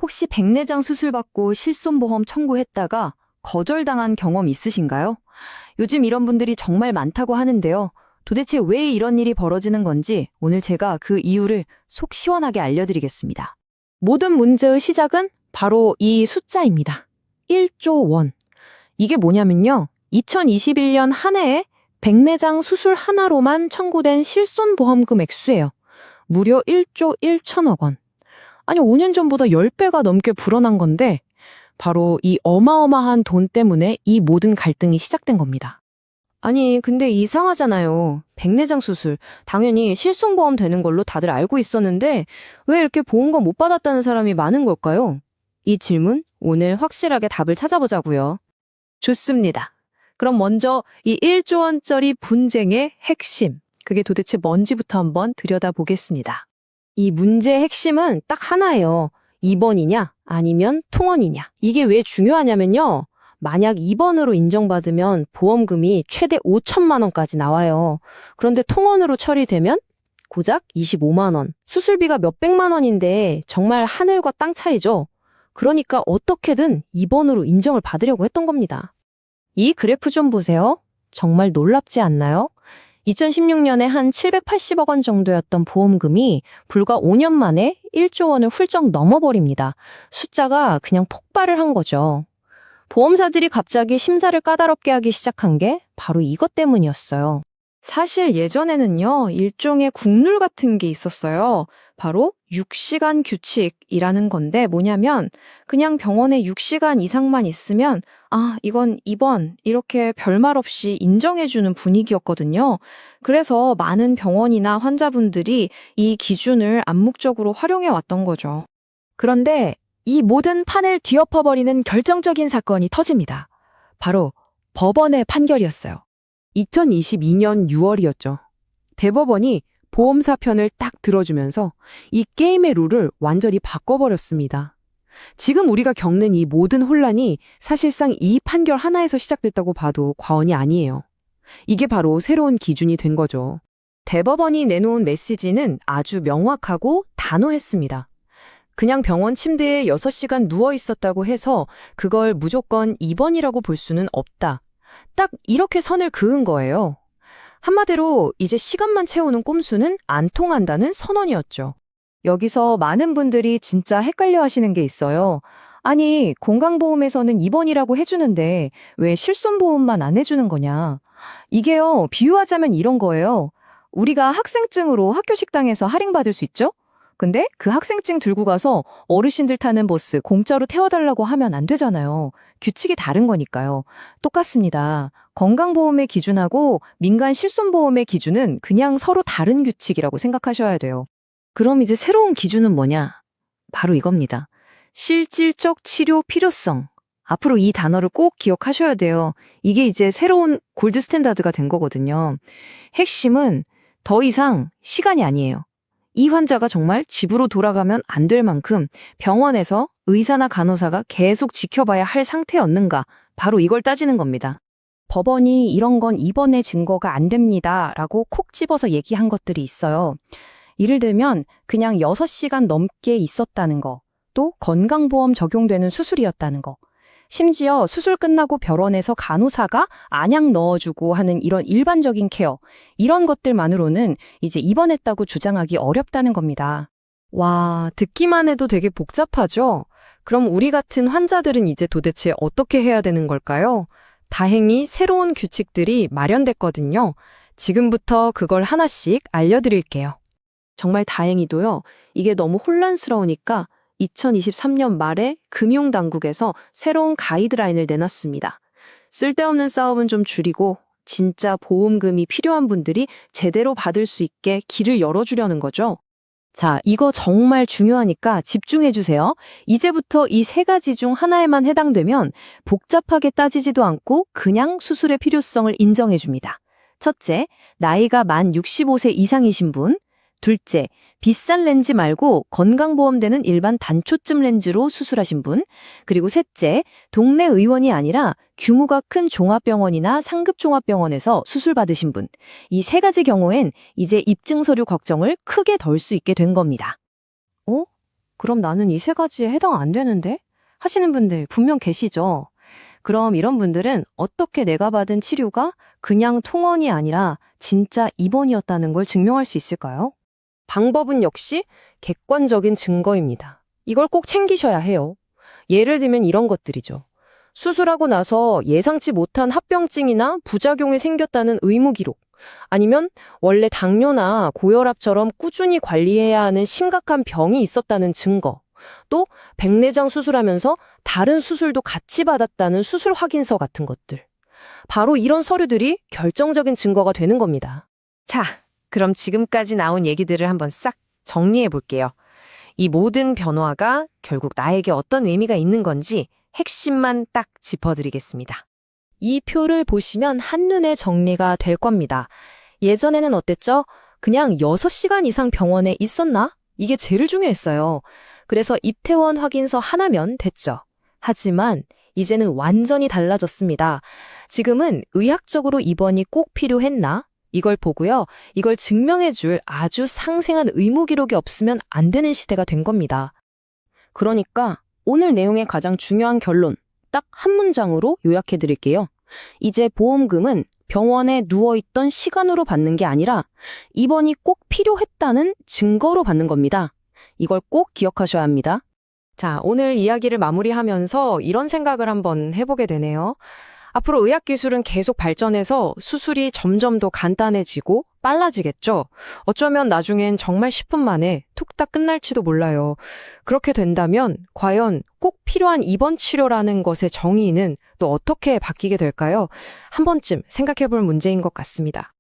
혹시 백내장 수술 받고 실손보험 청구했다가 거절당한 경험 있으신가요? 요즘 이런 분들이 정말 많다고 하는데요. 도대체 왜 이런 일이 벌어지는 건지 오늘 제가 그 이유를 속 시원하게 알려드리겠습니다. 모든 문제의 시작은 바로 이 숫자입니다. 1조 원. 이게 뭐냐면요. 2021년 한 해에 백내장 수술 하나로만 청구된 실손보험금 액수예요. 무려 1조 1천억 원. 아니, 5년 전보다 10배가 넘게 불어난 건데 바로 이 어마어마한 돈 때문에 이 모든 갈등이 시작된 겁니다. 아니, 근데 이상하잖아요. 백내장 수술, 당연히 실손보험 되는 걸로 다들 알고 있었는데 왜 이렇게 보험금 못 받았다는 사람이 많은 걸까요? 이 질문 오늘 확실하게 답을 찾아보자고요. 좋습니다. 그럼 먼저 이 1조 원짜리 분쟁의 핵심, 그게 도대체 뭔지부터 한번 들여다보겠습니다. 이 문제의 핵심은 딱 하나예요. 입원이냐 아니면 통원이냐. 이게 왜 중요하냐면요. 만약 입원으로 인정받으면 보험금이 최대 5천만 원까지 나와요. 그런데 통원으로 처리되면 고작 25만 원. 수술비가 몇백만 원인데 정말 하늘과 땅 차이죠. 그러니까 어떻게든 입원으로 인정을 받으려고 했던 겁니다. 이 그래프 좀 보세요. 정말 놀랍지 않나요? 2016년에 한 780억 원 정도였던 보험금이 불과 5년 만에 1조 원을 훌쩍 넘어버립니다. 숫자가 그냥 폭발을 한 거죠. 보험사들이 갑자기 심사를 까다롭게 하기 시작한 게 바로 이것 때문이었어요. 사실 예전에는요, 일종의 국룰 같은 게 있었어요. 바로 6시간 규칙이라는 건데 뭐냐면 그냥 병원에 6시간 이상만 있으면 이건 입원 이렇게 별말 없이 인정해주는 분위기였거든요. 그래서 많은 병원이나 환자분들이 이 기준을 암묵적으로 활용해 왔던 거죠. 그런데 이 모든 판을 뒤엎어버리는 결정적인 사건이 터집니다. 바로 법원의 판결이었어요. 2022년 6월이었죠. 대법원이 보험사 편을 딱 들어주면서 이 게임의 룰을 완전히 바꿔버렸습니다. 지금 우리가 겪는 이 모든 혼란이 사실상 이 판결 하나에서 시작됐다고 봐도 과언이 아니에요. 이게 바로 새로운 기준이 된 거죠. 대법원이 내놓은 메시지는 아주 명확하고 단호했습니다. 그냥 병원 침대에 6시간 누워 있었다고 해서 그걸 무조건 입원이라고 볼 수는 없다. 딱 이렇게 선을 그은 거예요. 한마디로 이제 시간만 채우는 꼼수는 안 통한다는 선언이었죠. 여기서 많은 분들이 진짜 헷갈려 하시는 게 있어요. 아니, 건강보험에서는 입원이라고 해주는데 왜 실손보험만 안 해주는 거냐. 이게요, 비유하자면 이런 거예요. 우리가 학생증으로 학교 식당에서 할인받을 수 있죠? 근데 그 학생증 들고 가서 어르신들 타는 버스 공짜로 태워달라고 하면 안 되잖아요. 규칙이 다른 거니까요. 똑같습니다. 건강보험의 기준하고 민간 실손보험의 기준은 그냥 서로 다른 규칙이라고 생각하셔야 돼요. 그럼 이제 새로운 기준은 뭐냐? 바로 이겁니다. 실질적 치료 필요성. 앞으로 이 단어를 꼭 기억하셔야 돼요. 이게 이제 새로운 골드 스탠다드가 된 거거든요. 핵심은 더 이상 시간이 아니에요. 이 환자가 정말 집으로 돌아가면 안 될 만큼 병원에서 의사나 간호사가 계속 지켜봐야 할 상태였는가, 바로 이걸 따지는 겁니다. 법원이 이런 건 입원의 증거가 안 됩니다 라고 콕 집어서 얘기한 것들이 있어요. 예를 들면 그냥 6시간 넘게 있었다는 거, 또 건강보험 적용되는 수술이었다는 거, 심지어 수술 끝나고 병원에서 간호사가 안약 넣어주고 하는 이런 일반적인 케어, 이런 것들만으로는 이제 입원했다고 주장하기 어렵다는 겁니다. 와, 듣기만 해도 되게 복잡하죠? 그럼 우리 같은 환자들은 이제 도대체 어떻게 해야 되는 걸까요? 다행히 새로운 규칙들이 마련됐거든요. 지금부터 그걸 하나씩 알려드릴게요. 정말 다행히도요, 이게 너무 혼란스러우니까 2023년 말에 금융당국에서 새로운 가이드라인을 내놨습니다. 쓸데없는 싸움은 좀 줄이고 진짜 보험금이 필요한 분들이 제대로 받을 수 있게 길을 열어주려는 거죠. 자, 이거 정말 중요하니까 집중해주세요. 이제부터 이 3가지 중 하나에만 해당되면 복잡하게 따지지도 않고 그냥 수술의 필요성을 인정해줍니다. 첫째, 나이가 만 65세 이상이신 분. 둘째, 비싼 렌즈 말고 건강보험되는 일반 단초점 렌즈로 수술하신 분. 그리고 셋째, 동네 의원이 아니라 규모가 큰 종합병원이나 상급 종합병원에서 수술 받으신 분. 이 3가지 경우엔 이제 입증 서류 걱정을 크게 덜 수 있게 된 겁니다. 그럼 나는 이 세 가지에 해당 안 되는데? 하시는 분들 분명 계시죠? 그럼 이런 분들은 어떻게 내가 받은 치료가 그냥 통원이 아니라 진짜 입원이었다는 걸 증명할 수 있을까요? 방법은 역시 객관적인 증거입니다. 이걸 꼭 챙기셔야 해요. 예를 들면 이런 것들이죠. 수술하고 나서 예상치 못한 합병증이나 부작용이 생겼다는 의무 기록, 아니면 원래 당뇨나 고혈압처럼 꾸준히 관리해야 하는 심각한 병이 있었다는 증거, 또 백내장 수술하면서 다른 수술도 같이 받았다는 수술 확인서 같은 것들. 바로 이런 서류들이 결정적인 증거가 되는 겁니다. 자, 그럼 지금까지 나온 얘기들을 한번 싹 정리해 볼게요. 이 모든 변화가 결국 나에게 어떤 의미가 있는 건지 핵심만 딱 짚어드리겠습니다. 이 표를 보시면 한눈에 정리가 될 겁니다. 예전에는 어땠죠? 그냥 6시간 이상 병원에 있었나? 이게 제일 중요했어요. 그래서 입퇴원 확인서 하나면 됐죠. 하지만 이제는 완전히 달라졌습니다. 지금은 의학적으로 입원이 꼭 필요했나? 이걸 보고요. 이걸 증명해줄 아주 상생한 의무 기록이 없으면 안 되는 시대가 된 겁니다. 그러니까 오늘 내용의 가장 중요한 결론, 딱 한 문장으로 요약해 드릴게요. 이제 보험금은 병원에 누워있던 시간으로 받는 게 아니라 입원이 꼭 필요했다는 증거로 받는 겁니다. 이걸 꼭 기억하셔야 합니다. 자, 오늘 이야기를 마무리하면서 이런 생각을 한번 해보게 되네요. 앞으로 의학기술은 계속 발전해서 수술이 점점 더 간단해지고 빨라지겠죠. 어쩌면 나중엔 정말 10분 만에 툭딱 끝날지도 몰라요. 그렇게 된다면 과연 꼭 필요한 입원 치료라는 것의 정의는 또 어떻게 바뀌게 될까요? 한 번쯤 생각해볼 문제인 것 같습니다.